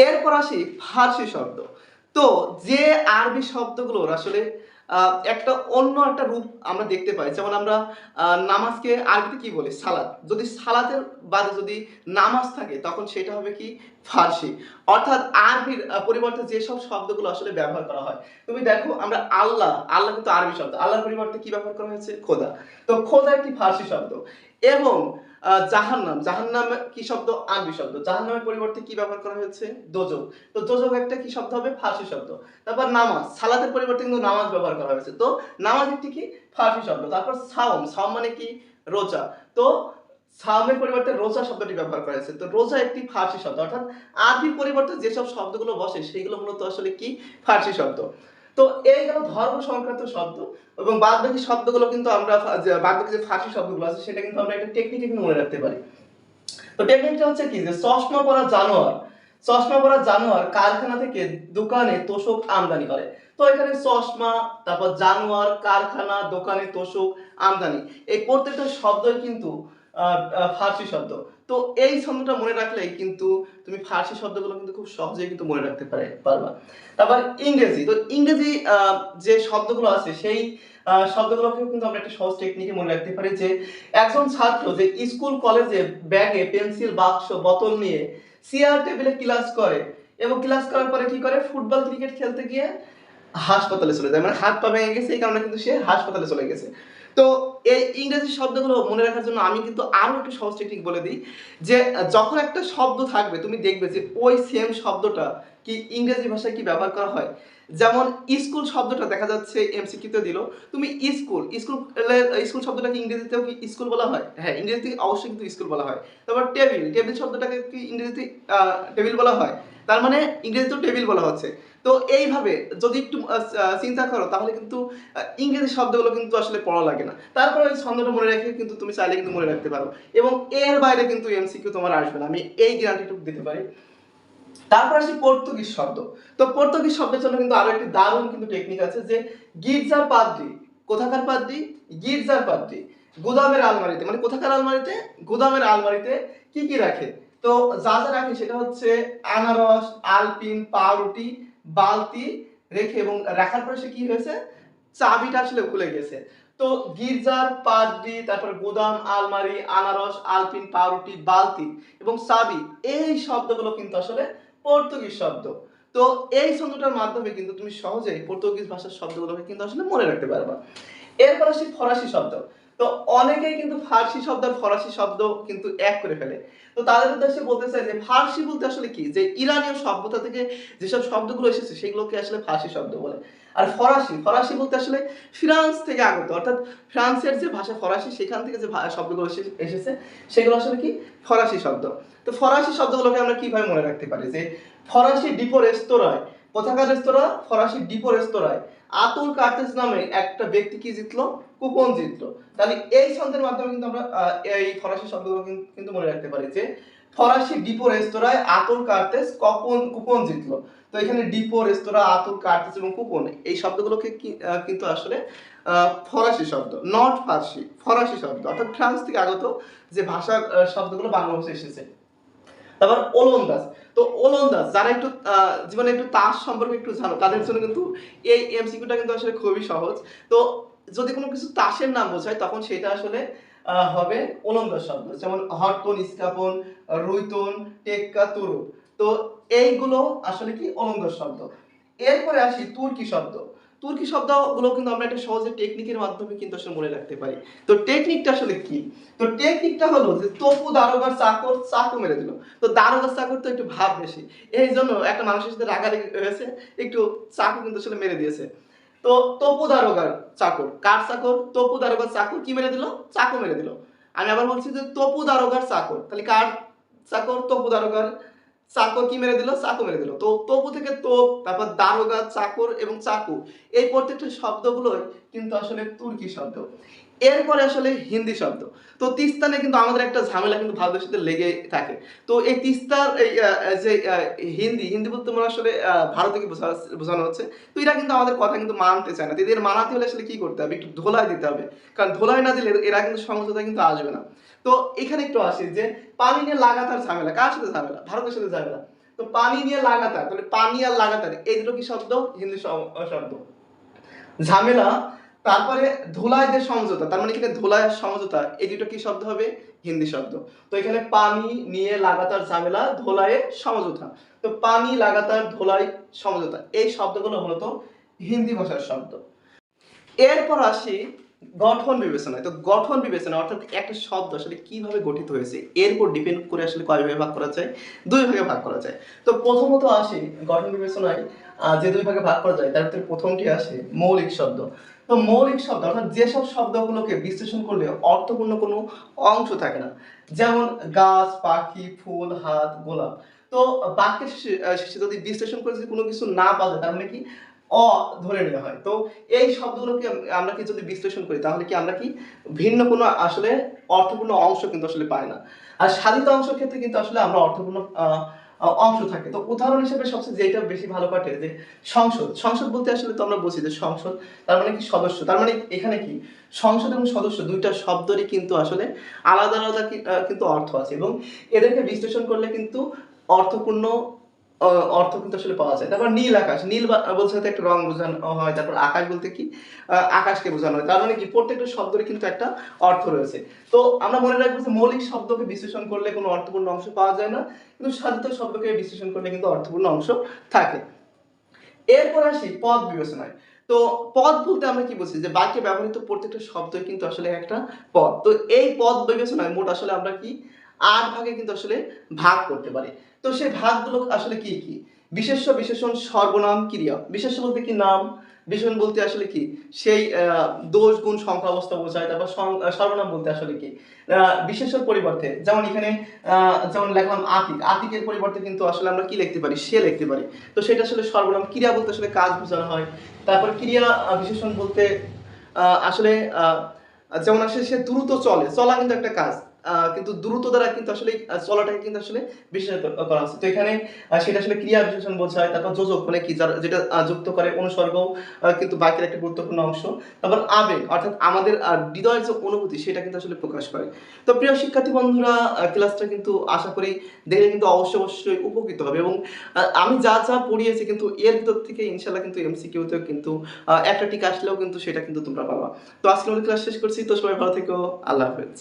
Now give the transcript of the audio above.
এরপর আসি ফার্সি শব্দ। তো যে আরবি শব্দগুলোর আসলে একটা অন্য একটা রূপ আমরা দেখতে পাই। যেমন আমরা নামাজকে আরবিতে কি বলি? সালাত। যদি সালাতের বাদে যদি নামাজ থাকে তখন সেটা হবে কি? ফার্সি। অর্থাৎ আরবির পরিবর্তে যেসব শব্দগুলো আসলে ব্যবহার করা হয়। তুমি দেখো আমরা আল্লাহ, আল্লাহ কিন্তু আরবি শব্দ। আল্লাহর পরিবর্তে কি ব্যবহার করা হয়েছে? খোদা। তো খোদা একটি ফার্সি শব্দ এবং জাহান্নাম, জাহান্নাম কি শব্দ? আরবি শব্দ। জাহান্নামের পরিবর্তে কি ব্যবহার করা হয়েছে? দোজখ। তো দোজখ একটা কি শব্দ হবে? ফার্সি শব্দ। তারপর নামাজ, সালাতের পরিবর্তে কিন্তু নামাজ ব্যবহার করা হয়েছে। তো নামাজ একটি কি? ফার্সি শব্দ। তারপর সাওম, সাওম মানে কি? রোজা। তো সাওমের পরিবর্তে রোজা শব্দটি ব্যবহার করা হয়েছে। তো রোজা একটি ফার্সি শব্দ। অর্থাৎ আরবির পরিবর্তে যেসব শব্দগুলো বসে সেগুলো মূলত আসলে কি? ফার্সি শব্দ। তো এই গেল ধর্ম সংক্রান্ত শব্দ এবং বাদবাকি শব্দগুলো কিন্তু আমরা বাদবাকি যে ফার্সি শব্দগুলো আছে সেটা কিন্তু আমরা একটা টেকনিকে কিন্তু মনে রাখতে পারি। তো টেকনিকটা হচ্ছে কি যে চশমা পরা জানোয়ার, চশমা পরা জানোয়ার কারখানা থেকে দোকানে তোষক আমদানি করে। তো এখানে চশমা, তারপর জানোয়ার, কারখানা, দোকানে তোষক, আমদানি, এই প্রত্যেকটা শব্দই কিন্তু ফার্সি শব্দ। তো এই ছন্দটা মনে রাখলেই কিন্তু তুমি ফার্সি শব্দগুলো কিন্তু খুব সহজেই কিন্তু মনে রাখতে পারবা। তারপর ইংরেজি, তো ইংরেজি যে শব্দগুলো আছে সেই শব্দগুলোকেও কিন্তু আমরা একটা সহজ টেকনিকে মনে রাখতে পারি যে একজন ছাত্র যে স্কুল কলেজে ব্যাগে পেন্সিল বাক্স বোতল নিয়ে চেয়ার টেবিলে ক্লাস করে এবং ক্লাস করার পরে কি করে? ফুটবল ক্রিকেট খেলতে গিয়ে হাসপাতালে চলে যায়, মানে হাত পা ভেঙে গেছে, এই কারণে কিন্তু সে হাসপাতালে চলে গেছে। তো এই ইংরেজি শব্দগুলো মনে রাখার জন্য আমি কিন্তু আরো একটু সহজ টেকনিক বলে দিই যে যখন একটা শব্দ থাকবে তুমি দেখবে যে ওই সেম শব্দটা কি ইংরেজি ভাষায় কি ব্যবহার করা হয়। যেমন স্কুল শব্দটা দেখা যাচ্ছে এমসিকিউতে দিল, তুমি স্কুল, স্কুল শব্দটাকে ইংরেজিতেও কি স্কুল বলা হয়? হ্যাঁ, ইংরেজিতে অবশ্যই কিন্তু স্কুল বলা হয়। তারপর টেবিল, টেবিল শব্দটাকে কি ইংরেজিতে টেবিল বলা হয়? তার মানে ইংরেজিতেও টেবিল বলা হচ্ছে। তো এইভাবে যদি একটু চিন্তা করো তাহলে কিন্তু ইংরেজি শব্দগুলো কিন্তু আসলে পড়া লাগে না। তারপরে ওই ছন্দটা মনে রেখে কিন্তু তুমি চাইলে কিন্তু মনে রাখতে পারো এবং এর বাইরে কিন্তু এমসিকিউ তোমার আসবে না, আমি এই গ্যারান্টিটুকু দিতে পারি। তারপর আসি পর্তুগিজ শব্দ। তো পর্তুগিজ শব্দের জন্য কিন্তু আরো একটি দারুণ কিন্তু টেকনিক আছে যে গির্জার পাদ্রী, কোথাকার পাদ্রী? গির্জার পাদ্রী গুদামের আলমারিতে, মানে কোথাকার আলমারিতে? গুদামের আলমারিতে কি কি রাখে? তো যা যা রাখে সেটা হচ্ছে আনারস, আলপিন, পাউরুটি, বালতি রেখে এবং রাখার পরে সে কি হয়েছে? চাবিটা আসলে খুলে গেছে। তো গির্জার পাদ্রী, তারপর গুদাম, আলমারি, আনারস, আলপিন, পাউরুটি, বালতি এবং চাবি, এই শব্দগুলো কিন্তু আসলে পর্তুগিজ শব্দ। তো এই ছন্দটার মাধ্যমে কিন্তু তুমি সহজেই পর্তুগিজ ভাষার শব্দগুলোকে কিন্তু আসলে মনে রাখতে পারবা। এরপর আসি ফরাসি শব্দ। তো অনেকেই কিন্তু ফার্সি শব্দ আর ফরাসি শব্দ কিন্তু এক করে ফেলে। তো তাদের উদ্দেশ্যে বলতে চাই যে ফার্সি বলতে আসলে কি? যে ইরানীয় সভ্যতা থেকে যেসব শব্দগুলো এসেছে সেগুলোকে আসলে ফার্সি শব্দ বলে। আর ফরাসি, ফরাসি বলতে আসলে ফ্রান্স থেকে আগত, অর্থাৎ ফ্রান্সের যে ভাষা ফরাসি সেখান থেকে যে শব্দগুলো এসেছে সেগুলো আসলে কি? ফরাসি শব্দ। তো ফরাসি শব্দগুলোকে আমরা কিভাবে মনে রাখতে পারি? যে ফরাসি ডিপো রেস্তোরাঁয়, কোথাকার রেস্তোরাঁ? ফরাসি ডিপো রেস্তোরাঁয় আতুল কার্তেজ নামে একটা ব্যক্তি কি জিতলো? কুপন জিতলো। তাহলে এই ছন্দের মাধ্যমে কিন্তু আমরা এই ফরাসি শব্দগুলো কিন্তু মনে রাখতে পারি যে ফরাসি ডিপো রেস্তোরাঁয় আতুল কার্তেজ কুপন জিতলো। তো এখানে ডিপো, রেস্তোরাঁ, আতুল কার্তেজ এবং কুপন, এই শব্দগুলোকে কিন্তু আসলে ফরাসি শব্দ, নট ফার্সি, ফরাসি শব্দ, অর্থাৎ ফ্রান্স থেকে আগত যে ভাষার শব্দগুলো বাংলা ভাষায় এসেছে। তারপর ওলন্দাজ। তো ওলন্দাজ যারা একটু জীবনে একটু তাস সম্পর্কে একটু জানো তাদের জন্য কিন্তু এই এমসিকিউটা কিন্তু আসলে খুবই সহজ। তো যদি কোনো কিছু তাসের নাম বোঝায় তখন সেটা আসলে হবে ওলন্দাজ শব্দ। যেমন হরতন, ইস্কাপন, রুইতন, টেক্কা, তুরুপ। তো এইগুলো আসলে কি? ওলন্দাজ শব্দ। এরপরে আসি তুর্কি শব্দ। তুর্কি শব্দগুলো কিন্তু আমরা একটা সহজে টেকনিকের মাধ্যমে কিন্তু আসলে মনে রাখতে পারি। তো টেকনিকটা আসলে কি? তো টেকনিকটা হলো যে তপু দারোগার চাকর চাকু মেরে দিল। তো দারোগার চাকর তো একটু ভাব বেশি, এই জন্য একটা মানুষের সাথে রাগারাগি হয়েছে, একটু চাকু কিন্তু আসলে মেরে দিয়েছে। তো তপু দারোগার চাকর, কার চাকর? তপু দারোগার চাকর কি মেরে দিল? চাকু মেরে দিল। আমি আবার বলছি যে তপু দারোগার চাকর, তাহলে কার চাকর? তপু দারোগার চাকর কি মেরে দিল? চাকু মেরে দিল। তো তপু থেকে তোপ, তারপর দারোগা, চাকর এবং চাকু, এই প্রত্যেকটা শব্দগুলোই কিন্তু আসলে তুর্কি শব্দ। এরপরে আসলে হিন্দি শব্দ। তো তিস্তানে কিন্তু আমাদের একটা ঝামেলা কিন্তু ভারতের সাথে লেগে থাকে। তো এই তিস্তার এই যে হিন্দি, হিন্দি বলতে মানে আসলে ভারতকে বোঝানো হচ্ছে। তো এরা কিন্তু আমাদের কথা কিন্তু মানতে চায় না। তো এদের মানাতে হলে আসলে কি করতে হবে? একটু ধোলাই দিতে হবে। কারণ ধোলাই না দিলে এরা কিন্তু সমঝোতায় কিন্তু আসবে না। তো এখানে একটু আসি যে পানি নিয়ে লাগাতার ঝামেলা, কার সাথে ঝামেলা? ভারতের সাথে ঝামেলা। তো পানি নিয়ে লাগাতার, তাহলে পানি আর লাগাতার এই দুটো কি শব্দ? হিন্দি শব্দ। ঝামেলা, তারপরে ধুলায় সমঝোতা, তার মানে এখানে ধুলায় সমঝোতা, এই দুটো কি শব্দ হবে? হিন্দি শব্দ। তো এখানে পানি নিয়ে লাগাতার ঝামেলা, ধোলায়ে সমঝোতা। তো পানি লাগাতার ধোলাই সমঝোতা, এই শব্দগুলো মূলত হিন্দি ভাষার শব্দ। এরপর আসি গঠন বিবেচনায়। তো গঠন বিবেচনা অর্থাৎ একটা শব্দ আসলে কিভাবে গঠিত হয়েছে এর উপর ডিপেন্ড করে আসলে কয় ভাগে ভাগ করা যায়? ২ ভাগে ভাগ করা যায়। তো প্রথমত আসি গঠন বিবেচনায় যে ২ ভাগে ভাগ করা যায় তার ভিতরে প্রথমটি আসে মৌলিক শব্দ। তো মৌলিক শব্দ অর্থাৎ যেসব শব্দগুলোকে বিশ্লেষণ করলে অর্থপূর্ণ কোনো অংশ থাকে না। যেমন গাছ, পাখি, ফুল, হাত, গোলাপ। তো বাক্যের শেষে যদি বিশ্লেষণ করে যদি কোনো কিছু না পাওয়া যায় তার মানে কি ধরে নেওয়া হয়। তো এই শব্দগুলোকে আমরা কি যদি বিশ্লেষণ করি তাহলে কি আমরা কি ভিন্ন কোনো আসলে অর্থপূর্ণ অংশ কিন্তু আসলে পাই না। আর সাধিত অংশের ক্ষেত্রে কিন্তু আসলে আমরা অর্থপূর্ণ অংশ থাকে। তো উদাহরণ হিসেবে সবচেয়ে যেটা বেশি ভালো কাটে যে সংসদ। সংসদ বলতে আসলে তো আমরা বুঝি যে সংসদ তার মানে কি সদস্য। তার মানে এখানে কি সংসদ এবং সদস্য ২ টা শব্দেরই কিন্তু আসলে আলাদা, আলাদা কিন্তু অর্থ আছে এবং এদেরকে বিশ্লেষণ করলে কিন্তু অর্থপূর্ণ অ অর্থ কিন্তু আসলে পাওয়া যায়। তারপর নীল আকাশ। নীল বলতে হয়তো একটা রং বোঝানো হয়। তারপর আকাশ বলতে কি? আকাশকে বোঝানো হয়। তার মানে কি প্রত্যেকটা শব্দেরই কিন্তু একটা অর্থ রয়েছে। তো আমরা মনে রাখবো যে মৌলিক শব্দকে বিশ্লেষণ করলে কোনো অর্থপূর্ণ অংশ পাওয়া যায় না। কিন্তু সাধিত শব্দকে বিশ্লেষণ করলে কিন্তু অর্থপূর্ণ অংশ থাকে। এরপর আসি পদ বিবেচনায়। তো পদ বলতে আমরা কি বুঝি? যে বাক্যে ব্যবহৃত প্রত্যেকটা শব্দই কিন্তু আসলে একটা পদ। তো এই পদ বিবেচনায় মোট আসলে আমরা কি ৮ ভাগে কিন্তু আসলে ভাগ করতে পারি। তো সেই ভাগগুলো আসলে কি, কি? বিশেষ্য, বিশেষণ, সর্বনাম, ক্রিয়া। বিশেষ্য বলতে কি? নাম। বিশেষণ বলতে আসলে কি? সেই দোষ, গুণ, সংখ্যা, অবস্থা বোঝায়। তারপর সর্বনাম বলতে আসলে কি? আ বিশেষ্যর পরিবর্তে যেমন এখানে আ যেমন লিখলাম আতিক। আতিকের পরিবর্তে কিন্তু আসলে আমরা কি লিখতে পারি? সে লিখতে পারি। তো সেটা আসলে সর্বনাম। ক্রিয়া বলতে আসলে কাজ বোঝানো হয়। তারপর ক্রিয়া বিশেষণ বলতে আসলে যেমন আসলে সে দ্রুত চলে। চলা কিন্তু একটা কাজ। কিন্তু দ্রুত দ্বারা কিন্তু আসলে চলাটাকে কিন্তু আসলে বিশেষায়িত করা হচ্ছে। তো এখানে সেটা আসলে ক্রিয়া বিশেষণ বোঝায়। তারপর যোজক মানে কি যেটা যুক্ত করে অনুসর্গও কিন্তু বাক্যের একটা গুরুত্বপূর্ণ অংশ। তারপর আবেগ অর্থাৎ আমাদের হৃদয়ের যে অনুভূতি সেটা কিন্তু আসলে প্রকাশ করে। তো প্রিয় শিক্ষার্থী বন্ধুরা ক্লাসটা কিন্তু আশা করি দেখে কিন্তু অবশ্যই উপকৃত হবে এবং আমি যা পড়িয়েছি কিন্তু এর ভিতর থেকে ইনশাআল্লাহ কিন্তু এমসিকিউ তেও কিন্তু একটা টিক আসলেও কিন্তু সেটা কিন্তু তোমরা পাবা। তো আজকের মতো ক্লাস শেষ করছি। তো সবাই ভালো থেকো। আল্লাহ হাফেজ।